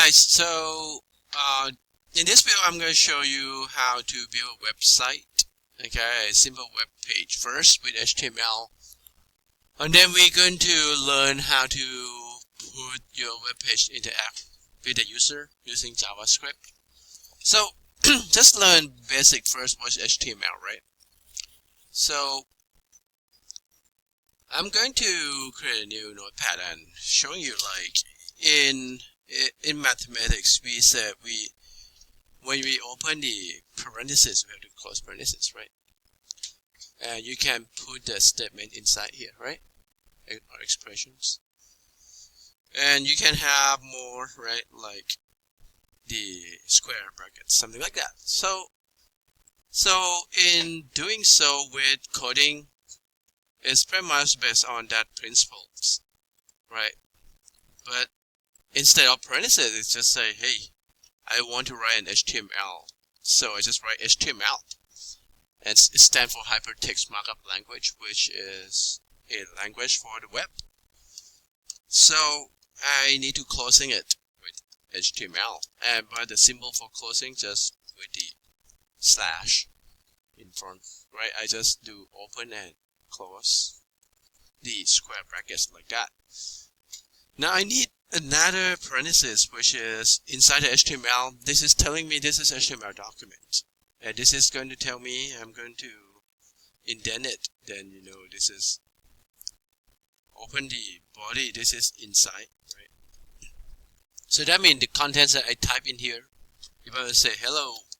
guys, so in this video I'm going to show you how to build a website, okay, a simple web page first with HTML, and then we're going to learn how to put your web page interact with the user using JavaScript. So just learn basic first, what's HTML, right? So I'm going to create a new notepad and showing you, like, in mathematics we said when we open the parentheses we have to close parentheses, right? And you can put the statement inside here, right? Or expressions, and you can have more, right, like the square brackets, something like that. So in doing so with coding, it's pretty much based on that principles, right? But instead of parentheses, it's just say, hey, I want to write an HTML, so I just write HTML, and it stands for Hypertext Markup Language, which is a language for the web. So I need to closing it with HTML, and by the symbol for closing, just with the slash in front, right? I just do open and close the square brackets like that. Now I need another parenthesis, which is inside the HTML. This is telling me this is HTML document, and this is going to tell me I'm going to indent it. Then you know this is open the body. This is inside, right? So that means the contents that I type in here, if I would say hello world,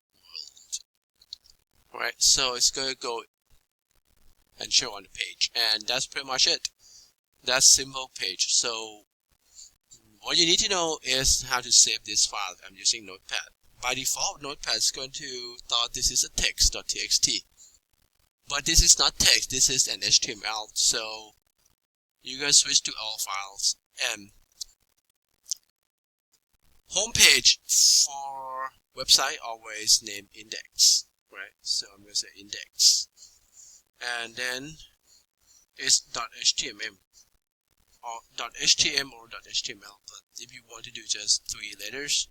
right? So it's going to go and show on the page, and that's pretty much it. That's simple page. So what you need to know is how to save this file. I'm using Notepad. By default, Notepad is going to thought this is a text.txt, but this is not text. This is an HTML. So you're going to switch to all files, and homepage for website always name index, right? So I'm going to say index, and then it's .html or .htm or .html. But if you want to do just 3 letters,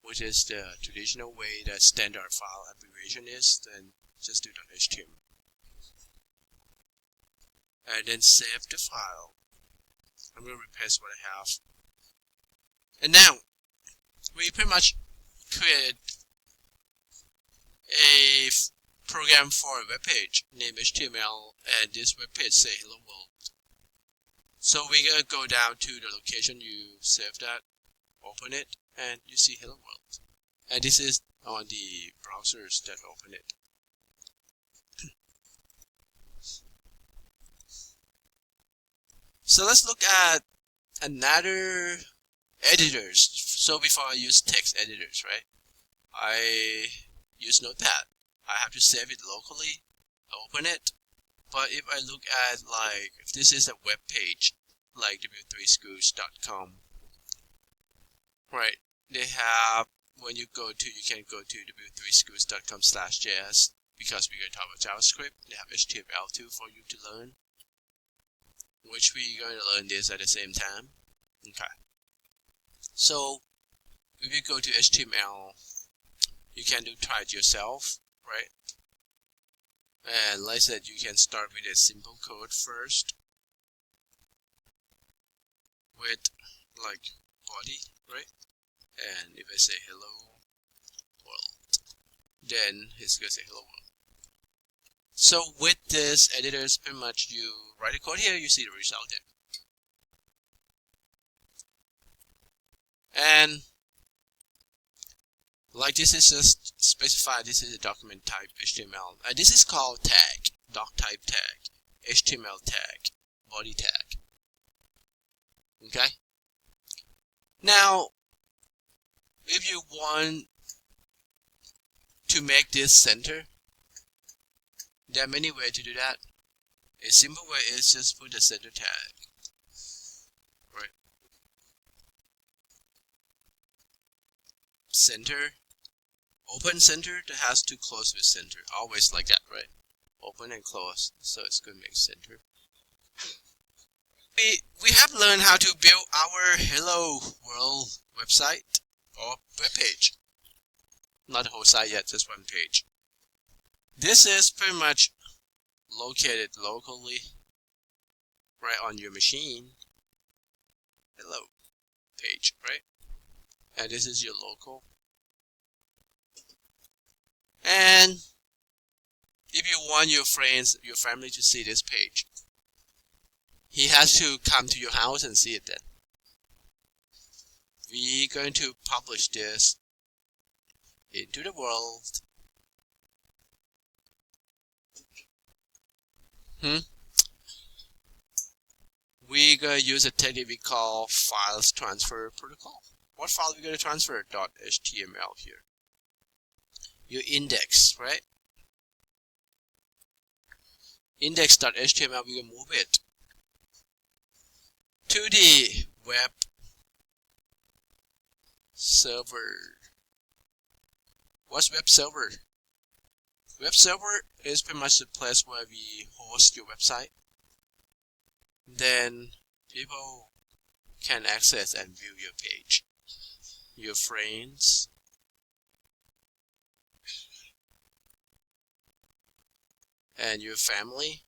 which is the traditional way that standard file abbreviation is, then just do .html. And then save the file. I'm going to replace what I have. And now, we pretty much create a program for a web page named HTML, and this web page say hello world. So we're going to go down to the location you saved that, open it, and you see hello world. And this is on the browsers that open it. So let's look at another editors. So before I use text editors, right, I use Notepad. I have to save it locally, open it. But if I look at, like, if this is a web page like w3schools.com, right, they have, when you go to, you can go to w3schools.com/js, because we're going to talk about JavaScript. They have HTML too for you to learn, which we're going to learn this at the same time. Okay. So if you go to HTML, you can try it yourself, right? And like I said, you can start with a simple code first, with like body, right? And if I say hello world, then it's going to say hello world. So with this editors, pretty much you write a code here, you see the result there. And like this is just specified, this is a document type HTML. This is called tag, doc type tag, HTML tag, body tag. Okay? Now, if you want to make this center, there are many ways to do that. A simple way is just put the center tag, right? Center, open center that has to close with center, always like that, right? Open and close, so it's going to make center. We have learned how to build our Hello World website. or web page. Not the whole site yet, just one page. This is pretty much located locally right on your machine. Hello page, right? And this is your local. And if you want your friends, your family to see this page, he has to come to your house and see it then. We're going to publish this into the world. We're going to use a technique we call files transfer protocol. What file are we going to transfer? .html here. Your index, right? Index.html, we're going to move it to the web server. What's web server? Web server is pretty much the place where we host your website. Then people can access and view your page. Your friends, and your family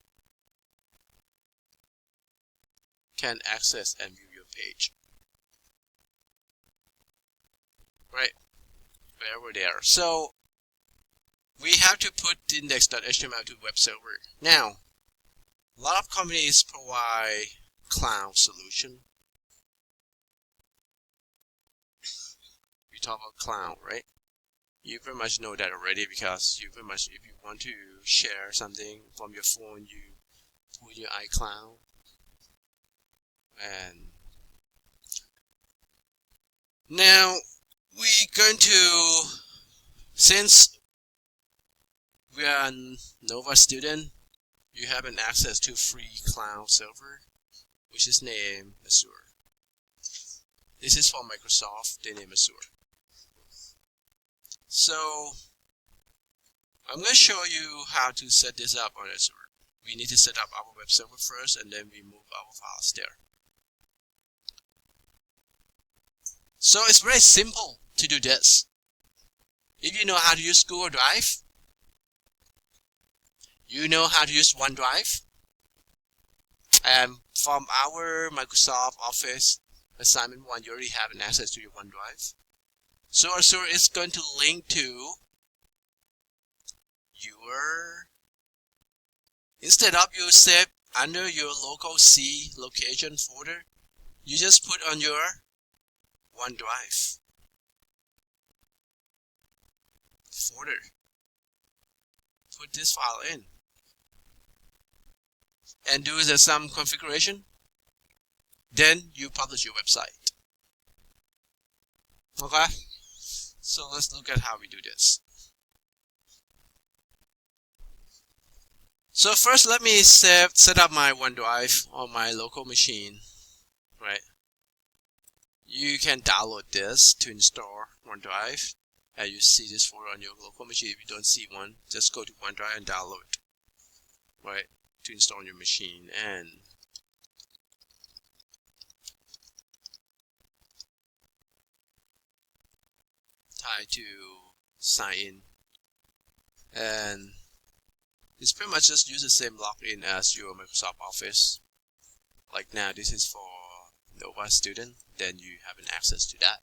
can access and view your page. Right, over there. So we have to put index.html to web server. Now, a lot of companies provide cloud solution. We talk about cloud, right? You pretty much know that already, because you pretty much, if you want to share something from your phone, you put your iCloud. And now we're going to, since we are a Nova student, you have an access to free cloud server, which is named Azure. This is for Microsoft, they name Azure. So I'm going to show you how to set this up on Azure. We need to set up our web server first, and then we move our files there. So it's very simple to do this. If you know how to use Google Drive, you know how to use OneDrive, and from our Microsoft Office Assignment 1, you already have an access to your OneDrive. So Azure is going to link to your, instead of you save under your local C location folder, you just put on your OneDrive folder. Put this file in and do some configuration. Then you publish your website. Okay, so let's look at how we do this. So first, let me set up my OneDrive on my local machine. Right, you can download this to install OneDrive, and you see this folder on your local machine. If you don't see one, just go to OneDrive and download, right, to install on your machine. And try to sign in, and it's pretty much just use the same login as your Microsoft Office. Like now, this is for Nova student, then you have an access to that.